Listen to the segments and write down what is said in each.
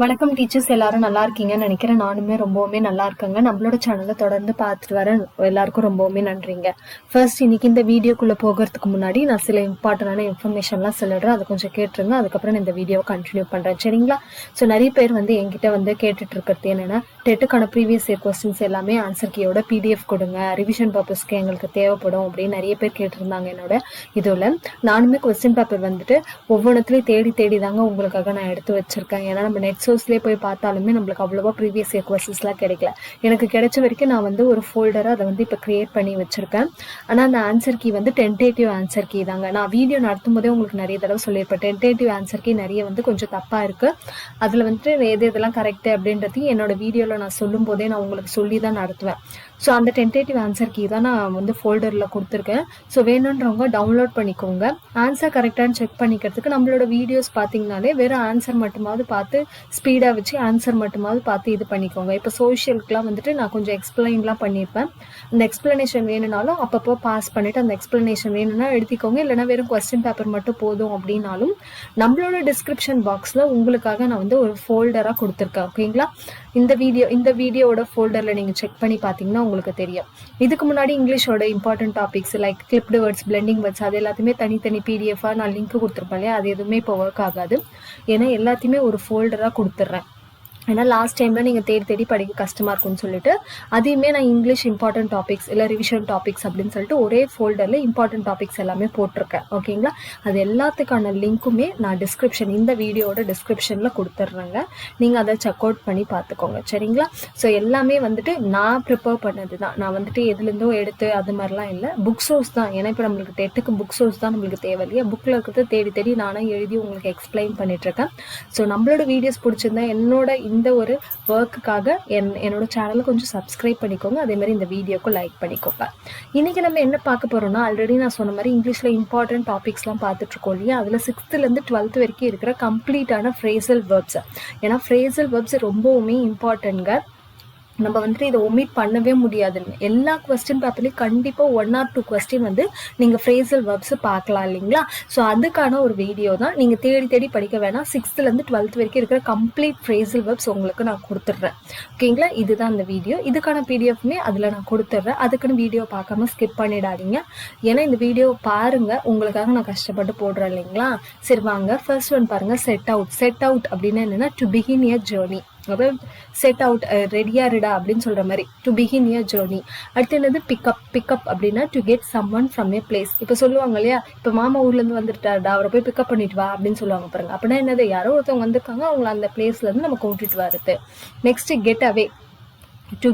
வணக்கம் டீச்சர்ஸ், எல்லாரும் நல்லா இருக்கீங்கன்னு நினைக்கிறேன். நானுமே ரொம்பவுமே நல்லா இருக்கேங்க. நம்மளோட சேனலை தொடர்ந்து பார்த்துட்டு வர எல்லாருக்கும் ரொம்பவுமே நன்றிங்க. ஃபர்ஸ்ட் இன்னைக்கு இந்த வீடியோக்குள்ள போகிறதுக்கு முன்னாடி நான் சில இம்பார்ட்டன்டான இன்ஃபர்மேஷன்லாம் சொல்லிடுறேன், அதை கொஞ்சம் கேட்டுருங்க. அதுக்கப்புறம் நான் இந்த வீடியோவை கண்டினியூ பண்றேன், சரிங்களா? ஸோ நிறைய பேர் என்கிட்ட கேட்டுட்டு இருக்கிறது என்னன்னா, டெட்டுக்கான ப்ரீவியஸ் இயர் கொஸ்டின்ஸ் எல்லாமே ஆன்சர் கீயோட PDF கொடுங்க, ரிவிஷன் பர்பஸ்க்கு எங்களுக்கு தேவைப்படும் அப்படின்னு நிறைய பேர் கேட்டிருந்தாங்க என்னோட இதுல. நானுமே கொஸ்டின் பேப்பர் ஒவ்வொன்றத்துலையும் தேடி தேடி தாங்க உங்களுக்காக நான் எடுத்து வச்சிருக்கேன். ஏன்னா நம்ம நெட் சோர்ஸ்லேயே போய் பார்த்தாலுமே நம்மளுக்கு அவ்வளோவா ப்ரீவியஸ் இயர் கொஸ்டின்ஸ்லாம் கிடைக்கல. எனக்கு கிடைச்ச வரைக்கும் நான் ஒரு ஃபோல்டராக அதை இப்போ கிரியேட் பண்ணி வச்சிருக்கேன். ஆனால் அந்த answer key tentative answer key தாங்க. நான் வீடியோ நடத்தும் போதே உங்களுக்கு நிறைய தடவை சொல்லியிருப்பேன், டென்டேட்டிவ் ஆன்சர் கீ நிறைய கொஞ்சம் தப்பாக இருக்கு. அதில் இதெல்லாம் கரெக்டு அப்படின்றதையும் என்னோட வீடியோவில் நான் சொல்லும் போதே நான் உங்களுக்கு சொல்லி தான் நடத்துவேன். ஸோ அந்த டென்டேட்டிவ் ஆன்சர் கீ தான் நான் ஃபோல்டரில் கொடுத்துருக்கேன். ஸோ வேணுன்றவங்க டவுன்லோட் பண்ணிக்கோங்க. ஆன்சர் கரெக்டானு செக் பண்ணிக்கிறதுக்கு நம்மளோட வீடியோஸ் பார்த்தீங்கனாலே வெறும் ஆன்சர் மட்டுமாவது பார்த்து ஸ்பீடாக வச்சு ஆன்சர் மட்டுமாவது பார்த்து இது பண்ணிக்கோங்க. இப்போ சோஷியலுக்குலாம் நான் கொஞ்சம் எக்ஸ்பிளைன்லாம் பண்ணியிருப்பேன். அந்த எக்ஸ்பிளனேஷன் வேணும்னாலும் அப்பப்போ பாஸ் பண்ணிவிட்டு அந்த எக்ஸ்பிளனேஷன் வேணும்னா எழுதிக்கோங்க. இல்லைனா வெறும் கொஸ்டின் பேப்பர் மட்டும் போதும் அப்படின்னாலும் நம்மளோட டிஸ்கிரிப்ஷன் பாக்ஸில் உங்களுக்காக நான் ஒரு ஃபோல்டராக கொடுத்துருக்கேன், ஓகேங்களா? இந்த வீடியோட ஃபோல்டரில் நீங்கள் செக் பண்ணி பார்த்தீங்கன்னா உங்களுக்கு தெரியும். இதுக்கு முன்னாடி இங்கிலீஷோட important topics like clipped words, blending words, அது எல்லாத்தையுமே தனித்தனி PDF-ஆ நான் லிங்க் கொடுத்துருப்பேன் இல்லையா? அது எதுவுமே இப்போ ஒர்க் ஆகாது. ஏன்னா எல்லாத்தையுமே ஒரு ஃபோல்டராக கொடுத்துட்றேன். ஏன்னா லாஸ்ட் டைமில் நீங்கள் தேடி தேடி படிக்க கஷ்டமாக இருக்கும்னு சொல்லிட்டு அதையுமே நான் இங்கிலீஷ் இம்பார்ட்டன்ட் டாபிக்ஸ் இல்லை ரிவிஷன் டாபிக்ஸ் அப்படின்னு சொல்லிட்டு ஒரே ஃபோல்டரில் இம்பார்ட்டன்ட் டாபிக்ஸ் எல்லாமே போட்டிருக்கேன், ஓகேங்களா? அது எல்லாத்துக்கான லிங்க்குமே நான் இந்த வீடியோட டிஸ்கிரிப்ஷனில் கொடுத்துட்றேங்க. நீங்கள் அதை செக் அவுட் பண்ணி பார்த்துக்கோங்க, சரிங்களா? ஸோ எல்லாமே நான் ப்ரிப்பேர் பண்ணது தான். நான் எதுலேருந்தோ எடுத்து அது மாதிரிலாம் இல்லை, புக் சோர்ஸ் தான். ஏன்னா இப்போ நம்மளுக்கு டெட்டுக்கு புக் சோர்ஸ் தான் நம்மளுக்கு தேவை இல்லையா? புக்கில் இருக்கிறது தேடி தேடி நானே எழுதி உங்களுக்கு எக்ஸ்பிளைன் பண்ணிட்டுருக்கேன். ஸோ நம்மளோட வீடியோஸ் பிடிச்சிருந்தா என்னோட இந்த ஒரு ஒர்க்குக்காக என்னோட சேனலை கொஞ்சம் சப்ஸ்கிரைப் பண்ணிக்கோங்க. அதே மாதிரி இந்த வீடியோக்கு லைக் பண்ணிக்கோங்க. இன்னைக்கு நம்ம என்ன பார்க்க போறோம்னா, ஆல்ரெடி நான் சொன்ன மாதிரி இங்கிலீஷ்ல இம்பார்ட்டன்ட் டாபிக்ஸ்லாம் பார்த்துட்டு இருக்கோம் இல்லையா? அதில் 6th-லேருந்து 12th வரைக்கும் இருக்கிற கம்ப்ளீட்டான ஃப்ரேசல் வேர்ப்ஸ். ஏன்னா ஃப்ரேசல் வேர்ப்ஸ் ரொம்பவுமே இம்பார்ட்டன்ட்ங்க. நம்ம இதை ஒமிட் பண்ணவே முடியாது. எல்லா கொஸ்டின் பேப்பர்லையும் கண்டிப்பாக 1 or 2 கொஸ்டின் நீங்கள் ஃப்ரேசல் வேர்ப்ஸ் பார்க்கலாம் இல்லைங்களா? ஸோ அதுக்கான ஒரு வீடியோ தான். நீங்கள் தேடி தேடி படிக்க வேணாம். 6th-லேருந்து 12th வரைக்கும் இருக்கிற கம்ப்ளீட் ஃப்ரேசல் வேர்ப்ஸ் உங்களுக்கு நான் கொடுத்துட்றேன், ஓகேங்களா? இதுதான் அந்த வீடியோ. இதுக்கான PDF-மே அதில் நான் கொடுத்துட்றேன். அதுக்குன்னு வீடியோ பார்க்காம ஸ்கிப் பண்ணிடாதீங்க. ஏன்னா இந்த வீடியோ பாருங்க, உங்களுக்காக நான் கஷ்டப்பட்டு போடுறேன் இல்லைங்களா? சரி வாங்க, ஃபர்ஸ்ட் ஒன் பாருங்க. செட் அவுட் அப்படின்னு என்னன்னா, to begin a journey. Set out, ரெடியா இருடா அப்படின்னு சொல்ற மாதிரி, டு பிகின் எ ஜேர்னி. அடுத்து என்னது? பிக்கப் அப்படின்னா to get someone from a place. இப்போ சொல்லுவாங்க இல்லையா, இப்போ மாமா ஊர்ல இருந்து வந்துட்டாடா, அவரை போய் பிக்கப் பண்ணிட்டு வா அப்படின்னு சொல்லுவாங்க பாருங்க. அப்படின்னா என்னது? யாரோ ஒருத்தவங்க வந்திருக்காங்க, அவங்களை அந்த பிளேஸ்ல இருந்து நம்ம கூட்டிட்டு வருது. Next get away, to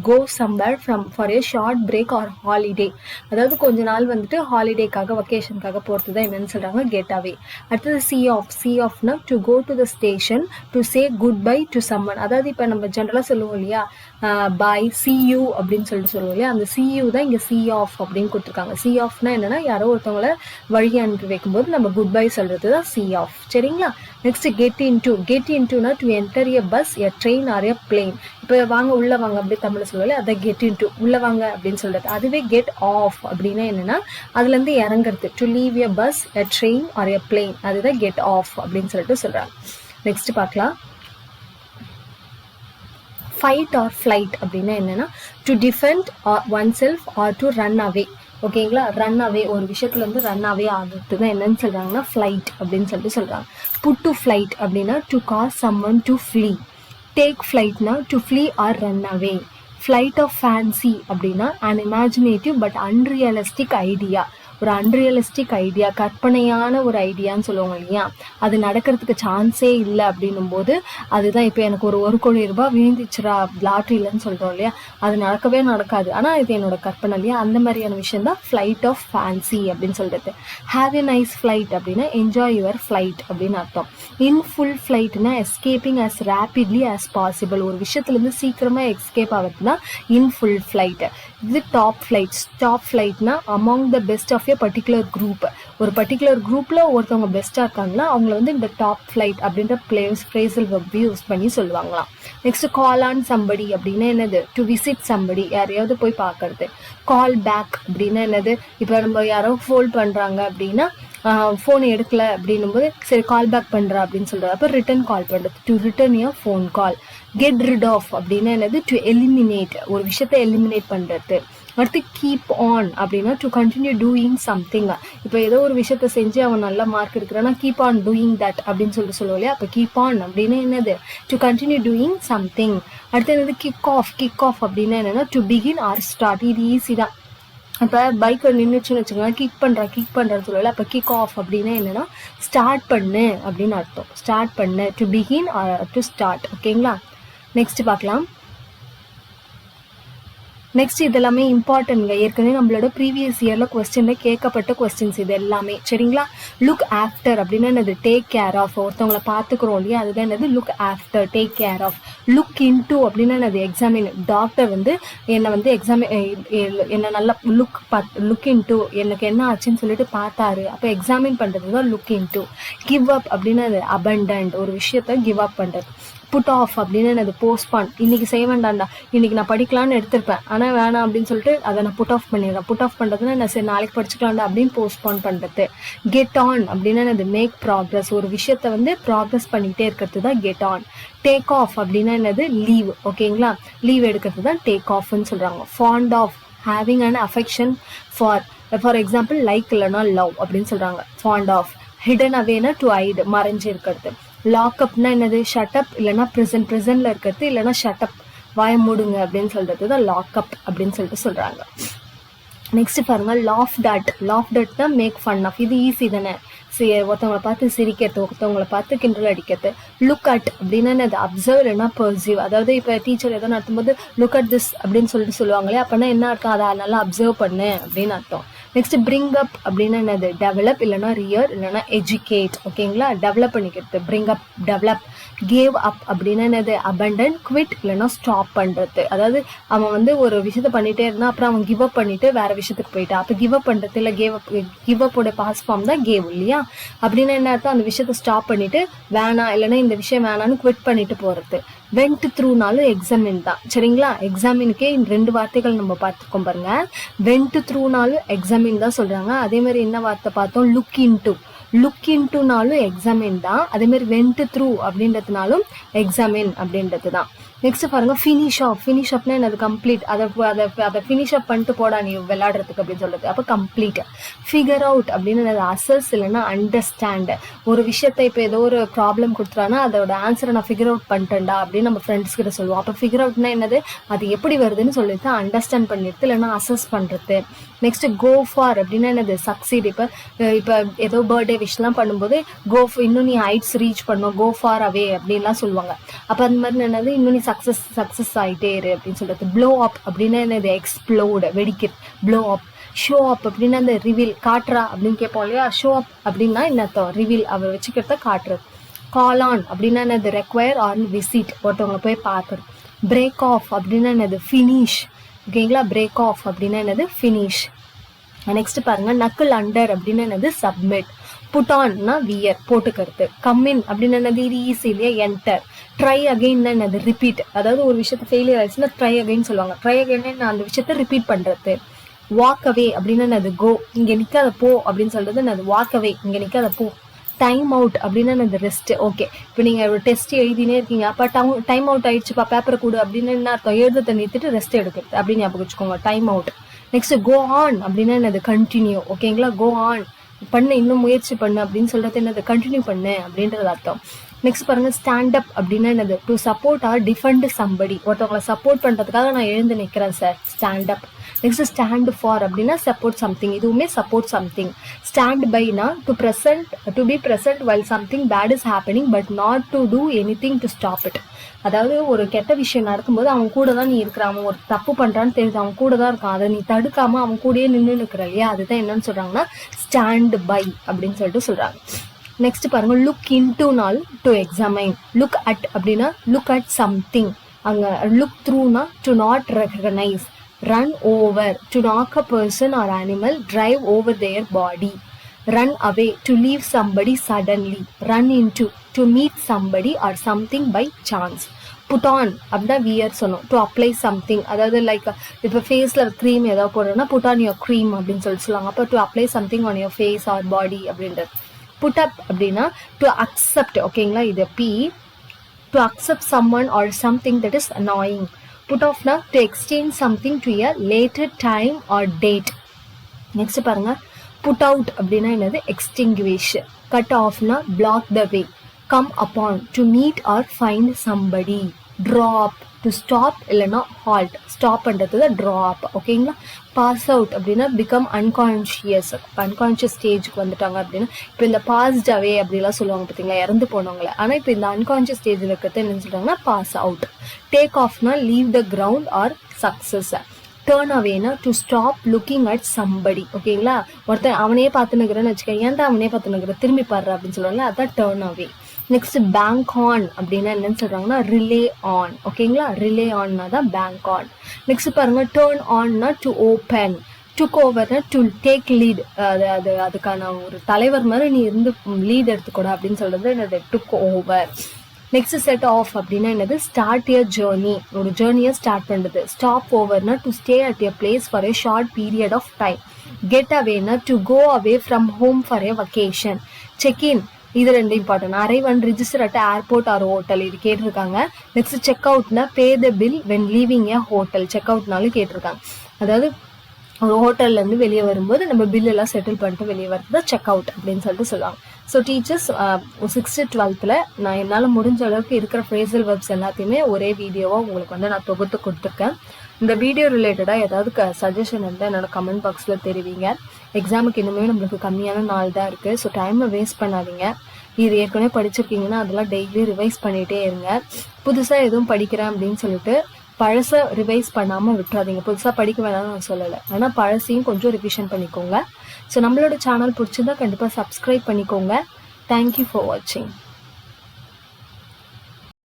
go somewhere for a short break or holiday. அதாவது கொஞ்ச நாள் ஹாலிடேக்காக வெக்கேஷனுக்காக போகிறது தான் என்னன்னு சொல்கிறாங்க, கெட் அவே. அடுத்தது see offனா to go to the station to say goodbye to someone. அதாவது இப்போ நம்ம ஜென்ரலாக சொல்லுவோம் இல்லையா, பை, see you அப்படின்னு சொல்லுவோம் இல்லையா? அந்த see you தான் இங்கே see off அப்படின்னு கொடுத்துருக்காங்க. see offனா என்னன்னா, யாரோ ஒருத்தவங்களை வழி அனுப்பி வைக்கும்போது நம்ம குட் பை சொல்கிறது தான் see off, சரிங்களா? நெக்ஸ்ட் get intoனா to enter a bus, a train or a plane. இப்போ வாங்க உள்ள வாங்க அப்படி தமிழ்ல சொல்லல, அதை கெட் இன்டு, உள்ள வாங்க அப்படின்னு சொல்றது. அதுவே கெட் ஆஃப் அப்படின்னா என்னன்னா, அதுல இருந்து இறங்குறது. To leave a bus, a train or a plane, அதுதான் கெட் ஆஃப் அப்படின்னு சொல்லிட்டு சொல்றாங்க. நெக்ஸ்ட் பார்க்கலாம். ஃபைட் ஆர் ஃபிளைட் அப்படின்னா என்னன்னா, to defend oneself or to run away, ஓகேங்களா? ரன் அவே, ஒரு விஷயத்துல இருந்து ரன் அவே ஆகுறது தான் என்னன்னு சொல்றாங்கன்னா ஃபிளைட் அப்படின்னு சொல்லிட்டு சொல்றாங்க. புட் டு ஃபிளைட் அப்படின்னா to cause someone to flee. Take ஃப்ளைட்னா to flee or run away. Flight of fancy அப்படின்னா an imaginative but unrealistic idea. ஒரு அன்ரியலிஸ்டிக் ஐடியா, கற்பனையான ஒரு ஐடியான்னு சொல்லுவாங்க இல்லையா? அது நடக்கிறதுக்கு சான்ஸே இல்லை அப்படின்னும் போது அதுதான். இப்போ எனக்கு ஒரு 1 கோடி ரூபாய் விழுந்துச்சுரா லாட்ரியிலன்னு சொல்கிறோம் இல்லையா? அது நடக்கவே நடக்காது, ஆனால் இது என்னோட கற்பனை இல்லையா? அந்த மாதிரியான விஷயம் தான் ஃப்ளைட் ஆஃப் ஃபேன்சி அப்படின்னு சொல்கிறது. ஹாவ் எ நைஸ் ஃப்ளைட் அப்படின்னா என்ஜாய் யுவர் ஃப்ளைட் அப்படின்னு அர்த்தம். இன் ஃபுல் ஃப்ளைட்னா escaping as rapidly as possible. ஒரு விஷயத்துலேருந்து சீக்கிரமாக எஸ்கேப் ஆகிறது தான் இன் ஃபுல் ஃப்ளைட். இது டாப் ஃப்ளைட்னா among the best of particular group. ஒரு பர்டிகுலர் குரூப்ல ஒருத்தவங்க பெஸ்டா இருக்காங்கன்னா அவங்கள இந்த டாப் ஃபிளைட் அப்படின்ற ஃப்ரேசல் வெர்ப் யூஸ் பண்ணி சொல்லுவாங்களாம். நெக்ஸ்ட் கால் ஆன் சம்படி அப்படின்னா என்னது? டு விசிட் சம்படி, யாரையாவது போய் பார்க்கறது. கால் பேக் அப்படின்னா என்னது? இப்போ நம்ம யாரோ ஃபோல்ட் பண்றாங்க அப்படின்னா ஃபோன் எடுக்கல அப்படின்னும் போது சரி கால் பேக் பண்ணுறா அப்படின்னு சொல்கிறாரு. அப்போ ரிட்டன் கால் பண்ணுறது, to return your phone call. Get rid of அப்படின்னா என்னது, டு எலிமினேட், ஒரு விஷயத்த எலிமினேட் பண்ணுறது. அடுத்து கீப் ஆன் அப்படின்னா டு கண்டினியூ டூயிங் சம்திங். இப்போ ஏதோ ஒரு விஷயத்த செஞ்சு அவன் நல்ல மார்க் எடுக்கிறான்னா கீப் ஆன் டூயிங் தட் அப்படின்னு சொல்லுவோம் இல்லையா. அப்போ கீப் ஆன் அப்படின்னா என்னது, டு கண்டினியூ டூயிங் சம்திங். அடுத்து என்னது கிக் ஆஃப். கிக் ஆஃப் அப்படின்னா என்னன்னா டு பிகின் ஆர் ஸ்டார்ட். இது ஈஸி தான். இப்போ பைக்கை நின்றுச்சுன்னு வச்சுக்கோங்க, கிக் பண்ணுறேன்னு சொல்லல. அப்போ கிக் ஆஃப் அப்படின்னா என்னன்னா ஸ்டார்ட் பண்ணு அப்படின்னு அர்த்தம். ஸ்டார்ட் பண்ணு, டு பிகின் டு ஸ்டார்ட். ஓகேங்களா, நெக்ஸ்ட் பார்க்கலாம். நெக்ஸ்ட் இது எல்லாமே இம்பார்ட்டன்ட்ங்க. ஏற்கனவே நம்மளோட ப்ரீவியஸ் இயர்ல கொஸ்டின்ல கேட்கப்பட்ட கொஸ்டின்ஸ் இது எல்லாமே. சரிங்களா. லுக் ஆஃப்டர் அப்படின்னா என்னது, டேக் கேர் ஆஃப். ஒருத்தவங்களை பார்த்துக்கிறோம் இல்லையா, அதுதான் என்னது look after, take care of. Look into அப்படின்னா என்னது, எக்ஸாமின். டாக்டர் வந்து என்னை வந்து என்ன நல்லா லுக் இன்டு, எனக்கு என்ன ஆச்சுன்னு சொல்லிட்டு பார்த்தாரு. அப்போ எக்ஸாமின் பண்றது தான் லுக் இன்டு. கிவ் அப் அப்படின்னா அது அபண்டன்ட், ஒரு விஷயத்த கிவ் அப் பண்றது. புட் ஆஃப் அப்படின்னு என்னது, போஸ்ட்பான். இன்னைக்கு செய்ய வேண்டாம்டா, இன்னைக்கு நான் படிக்கலான்னு எடுத்திருப்பேன் ஆனால் வேணாம் அப்படின்னு சொல்லிட்டு அதை நான் புட் ஆஃப் பண்ணிடுறேன். புட் ஆஃப் பண்ணுறதுன்னா நான் சரி நாளைக்கு படிச்சுக்கலாம்டா அப்படின்னு போஸ்ட்பான் பண்ணுறது. கெட் ஆன் அப்படின்னா என்னது, மேக் ப்ராக்ரஸ், ஒரு விஷயத்த வந்து ப்ராக்ரஸ் பண்ணிகிட்டே இருக்கிறது தான் கெட் ஆன். டேக் ஆஃப் அப்படின்னா என்னது, லீவ். ஓகேங்களா, லீவ் எடுக்கிறது தான் டேக் ஆஃப்னு சொல்கிறாங்க. Fond of, having and affection for example like இல்லைனா லவ் அப்படின்னு சொல்கிறாங்க. Fond of. ஹிடன் அவேனா டு ஹைட், மறைஞ்சு இருக்கிறது. லாக்அப்னா என்னது, ஷட்டப் இல்லைனா ப்ரிசன், ப்ரிசன்ல இருக்கிறது இல்லைனா ஷட்டப், வாய மூடுங்க அப்படின்னு சொல்றது தான் லாக்அப் அப்படின்னு சொல்லிட்டு சொல்றாங்க. நெக்ஸ்ட் பாருங்க, லாஃப் தட். லாஃப் தட் தான் மேக் ஃபன் ஆஃப். இது ஈஸி தானே, ஒருத்தவங்களை பார்த்து சிரிக்கிறது, ஒருத்தவங்களை பார்த்து கிண்டல் அடிக்கிறது. லுக் அட் அப்படின்னா என்னது, அப்சர்வ் இல்லைனா பர்சீவ். அதாவது இப்போ டீச்சர் எதோ நடத்தும்போது லுக் அட் திஸ் அப்படின்னு சொல்லிட்டு சொல்லுவாங்களே, அப்படின்னா என்ன அர்த்தம், அதை நல்லா அப்சர்வ் பண்ணு அப்படின்னு அர்த்தம். நெக்ஸ்ட் பிரிங் அப் அப்படின்னா என்னது, டெவலப் இல்லைனா ரியர் இல்லைனா எஜுகேட். ஓகேங்களா, டெவலப் பண்ணிக்கிறது, bring up, develop. Gave up அப்படின்னா என்னது, அபண்டன், குவிட் இல்லைனா ஸ்டாப் பண்ணுறது. அதாவது அவன் வந்து ஒரு விஷயத்த பண்ணிட்டே இருந்தான், அப்புறம் அவன் கிவ் அப் பண்ணிட்டு வேற விஷயத்துக்கு போயிட்டான். அப்போ கிவ் அப் பண்ணுறது இல்லை, கிவ் அப்போட பாஸ் ஃபார்ம் தான் கேவ் இல்லையா. அப்படின்னா என்ன அர்த்தம், அந்த விஷயத்த ஸ்டாப் பண்ணிட்டு வேணாம் இல்லைன்னா இந்த விஷயம் வேணான்னு குவிட் பண்ணிட்டு போறது. வெண்ட் த்ரூனாலும் எக்ஸாமின் தான். சரிங்களா, எக்ஸாமினுக்கே 2 வார்த்தைகள் நம்ம பார்த்துருக்கோம் பாருங்க. வெண்ட் த்ரூனாலும் எக்ஸாமின் தான் சொல்றாங்க. அதே மாதிரி என்ன வார்த்தை பார்த்தோம், லுக் இன்டு. லுக் இன்டுனாலும் எக்ஸாமின் தான். அதே மாதிரி வெண்ட் த்ரூ அப்படின்றதுனாலும் எக்ஸாமின் அப்படின்றது தான். நெக்ஸ்ட் பாருங்க, ஃபினிஷ் ஆஃப். ஃபினிஷ் ஆஃப்னா என்னது, கம்ப்ளீட். அதை ஃபினிஷ் அப் பண்ணிட்டு போடா நீ விளையாடுறதுக்கு அப்படின்னு சொல்றது. அப்போ கம்ப்ளீட். ஃபிகர் அவுட் அப்படின்னு என்னது, அசஸ் இல்லைன்னா அண்டர்ஸ்டாண்ட். ஒரு விஷயத்தை இப்போ ஏதோ ஒரு ப்ராப்ளம் கொடுத்துறான்னா அதோட ஆன்சரை நான் ஃபிகர் அவுட் பண்ணிட்டேன்டா அப்படின்னு நம்ம ஃப்ரெண்ட்ஸ் கிட்ட சொல்லுவோம். அப்போ ஃபிகர் அவுட்னா என்னது, அது எப்படி வருதுன்னு சொல்லிட்டு அண்டர்ஸ்டாண்ட் பண்ணிடுது இல்லைன்னா அசஸ் பண்றது. நெக்ஸ்ட் கோ ஃபார் அப்படின்னா என்னது, சக்சீட். இப்போ ஏதோ பர்த்டே விஷயம் பண்ணும்போது இன்னும் நீ ஹைட்ஸ் ரீச் பண்ணும், கோ ஃபார் அவே அப்படின்லாம் சொல்லுவாங்க. அப்போ அந்த மாதிரி என்னது, இன்னும் நீ சக்சஸ் ஆகிட்டே இரு அப்படின்னு சொல்றது. ப்ளோ அப் அப்படின்னா என்னது, எக்ஸ்ப்ளோர்டு, வெடிக்கிறது. ப்ளோ அப். ஷோ அப் அப்படின்னா அந்த ரிவீல், காட்டுறா அப்படின்னு கேட்போம் இல்லையா. ஷோ அப் அப்படின்னா என்ன அர்த்தம், ரிவீல், அவர் வச்சுக்கிறத காட்டுறது. கால் ஆன் அப்படின்னா என்னது, ரெக்வயர் ஆர் விசிட், ஒருத்தவங்களை போய் பார்க்குறது. பிரேக் ஆஃப் அப்படின்னா என்னது, ஃபினிஷ். ஓகேங்களா, பிரேக் ஆஃப் அப்படின்னா என்னது, ஃபினிஷ். நெக்ஸ்ட் பாருங்க, நக்கிள் அண்டர் அப்படின்னு என்னது, சப்மிட். புட் ஆன்னா வியர், போட்டுக்கிறது. கம்மின் அப்படின்னு என்னது, இது ஈஸி இல்லையா, என்டர். ட்ரை அகைன் என்னது, ரிப்பீட். அதாவது ஒரு விஷயத்த ஃபெயிலியர் ஆயிடுச்சுன்னா ட்ரை அகைன் சொல்லுவாங்க. ட்ரை அகைன் அந்த விஷயத்த ரிப்பீட் பண்றது. வாக் அவே அப்படின்னு என்னது, கோ, இங்க நிக்காத போ அப்படின்னு சொல்றது என்னது, வாக் அவே, இங்க நிக்காத போ. டைம் அவுட் அப்படின்னு என்னது, ரெஸ்ட். ஓகே, இப்போ நீங்க ஒரு டெஸ்ட் எழுதினே இருக்கீங்க, அப்ப டைம் அவுட் ஆயிடுச்சுப்பா பேப்பரை கூடு அப்படின்னு என்ன அர்த்தம், எழுதத்தை நிறுத்திட்டு ரெஸ்ட் எடுக்கிறது அப்படின்னு ஞாபகம் வச்சுக்கோங்க, time out. Next go on அப்படின்னா என்னது, கண்டினியூ. ஓகேங்களா, கோ ஆன் பண்ணு, இன்னும் முயற்சி பண்ணு அப்படின்னு சொல்றது என்னது, கண்டினியூ பண்ணு அப்படின்றது அர்த்தம். நெக்ஸ்ட் பாருங்க, ஸ்டாண்ட் அப் அப்படின்னா என்னது, to support or defend somebody. ஒருத்தவங்களை சப்போர்ட் பண்றதுக்காக நான் எழுந்து நிற்கிறேன் sir, stand up. Next stand for அப்படின்னா சப்போர்ட் சம்திங், இதுவுமே சப்போர்ட் சம்திங். ஸ்டாண்ட் பைனா to be present while something bad is happening but not to do anything to stop it. அதாவது ஒரு கெட்ட விஷயம் நடக்கும்போது அவன் கூட தான் நீ இருக்கிற, அவன் ஒரு தப்பு பண்றான்னு தெரியுது, அவன் கூட தான் இருக்கான், அதை நீ தடுக்காம அவன் கூடயே நின்று நிற்கிற இல்லையா, அதுதான் என்னன்னு சொல்றாங்கன்னா ஸ்டாண்ட் பை அப்படின்னு சொல்லிட்டு சொல்றாங்க. நெக்ஸ்ட் பாருங்க, லுக் இன்டுனால் டு எக்ஸாமைன். லுக் அட் அப்படின்னா லுக் அட் சம்திங். அங்க லுக் த்ரூனா to not recognise. Run over to knock a person or animal, drive over their body. Run away to leave somebody suddenly. Run into to meet somebody or something by chance. Put on அப்படின்னா wear சொன்னோம். To apply something, அதாவது like இப்போ ஃபேஸில் cream ஏதாவது போடுறோம்னா put on your cream அப்படின்னு சொல்லுவாங்க. அப்போ to apply something on your face or body அப்படின்றது. புட் அப் அப்படின்னா டு அக்செப்ட், ஓகேங்களா, இது B. To accept someone or something that is annoying. Put ஆஃப்னா to exchange something to a later time or date. Next பாருங்க, put out அப்படின்னா என்னது, extinguish. Cut ஆஃப்னா block the way. Come upon to meet or find somebody. Drop to stop இல்லைன்னா halt. Stop பண்ணுறது drop, ஓகேங்களா. Pass out அப்படின்னா become unconscious, unconscious ஸ்டேஜுக்கு வந்துட்டாங்க அப்படின்னா. இப்போ இந்த பாஸ்ட் அவே அப்படிலாம் சொல்லுவாங்க பார்த்தீங்களா, இறந்து போனவங்களை. ஆனால் இப்போ இந்த அன்கான்ஷியஸ் ஸ்டேஜில் இருக்கிறது என்ன சொல்கிறாங்கன்னா பாஸ் அவுட். டேக் ஆஃப்னா leave the ground or success. Turn அவேனா to stop looking at somebody, ஓகேங்களா. ஒருத்தன் அவனே பார்த்து நிற்கிறேன்னு வச்சுக்கேன், ஏன்டா அவனே பார்த்து நிற்கிற, திரும்பி பாடுற அப்படின்னு சொல்லுவாங்க, அதான் turn away. Next bank on அப்படின்னா என்னன்னு சொல்றாங்கன்னா ரிலே ஆன், ஓகேங்களா. ரிலே ஆன்னா தான் பேங்க் ஆன். நெக்ஸ்ட் பாருங்க, டேர்ன் ஆன்னா டு ஓப்பன். டுக் ஓவர்னா டு டேக் லீட், அதுக்கான ஒரு தலைவர் மாதிரி நீ இருந்து லீட் எடுத்துக்கூட அப்படின்னு சொல்றது என்னது, took over. Next set off அப்படின்னா என்னது, ஸ்டார்ட் எ ஜேர்னி, ஒரு ஜேர்னியை ஸ்டார்ட் பண்ணுறது. ஸ்டாப் ஓவர்னா to stay at a place for a short period of time. Get அவேனா to go away from home for a vacation. Check in, இது ரெண்டு important. Arrive and register at airport or hotel, இது கேட்டிருக்காங்க. Next check அவுட்னா pay the bill when leaving a hotel. Check அவுட்னாலும் கேட்டிருக்காங்க. அதாவது ஒரு ஹோட்டல்லேருந்து வெளியே வரும்போது நம்ம பில்லெல்லாம் செட்டில் பண்ணிட்டு வெளியே வரது செக் அவுட் அப்படின்னு சொல்லிட்டு சொல்லுவாங்க. ஸோ டீச்சர்ஸ் 6th 12th நான் என்னால் முடிஞ்ச அளவுக்கு இருக்கிற ஃப்ரேசல் வெர்ப்ஸ் எல்லாத்தையுமே ஒரே வீடியோவாக உங்களுக்கு நான் தொகுத்து கொடுத்துருக்கேன். இந்த வீடியோ ரிலேட்டடாக ஏதாவது சஜஷன் இருந்தால் என்னோட கமெண்ட் பாக்ஸில் தெரிவிங்க. எக்ஸாமுக்கு இன்னுமே நம்மளுக்கு கம்மியான நாள் தான் இருக்குது. ஸோ டைமை வேஸ்ட் பண்ணாதீங்க. இது ஏற்கனவே படிச்சிருக்கீங்கன்னா அதெல்லாம் டெய்லி ரிவைஸ் பண்ணிகிட்டே இருங்க. புதுசாக எதுவும் படிக்கிறேன் அப்படின்னு சொல்லிட்டு பழசை ரிவைஸ் பண்ணாமல் விட்டுறாதீங்க. புதுசாக படிக்க வேணாம்னு நான் சொல்லலை, ஆனால் பழசையும் கொஞ்சம் ரிவிஷன் பண்ணிக்கோங்க. ஸோ நம்மளோட சேனல் பிடிச்சிருந்தா கண்டிப்பாக சப்ஸ்கிரைப் பண்ணிக்கோங்க. தேங்க்யூ ஃபார் வாட்சிங்.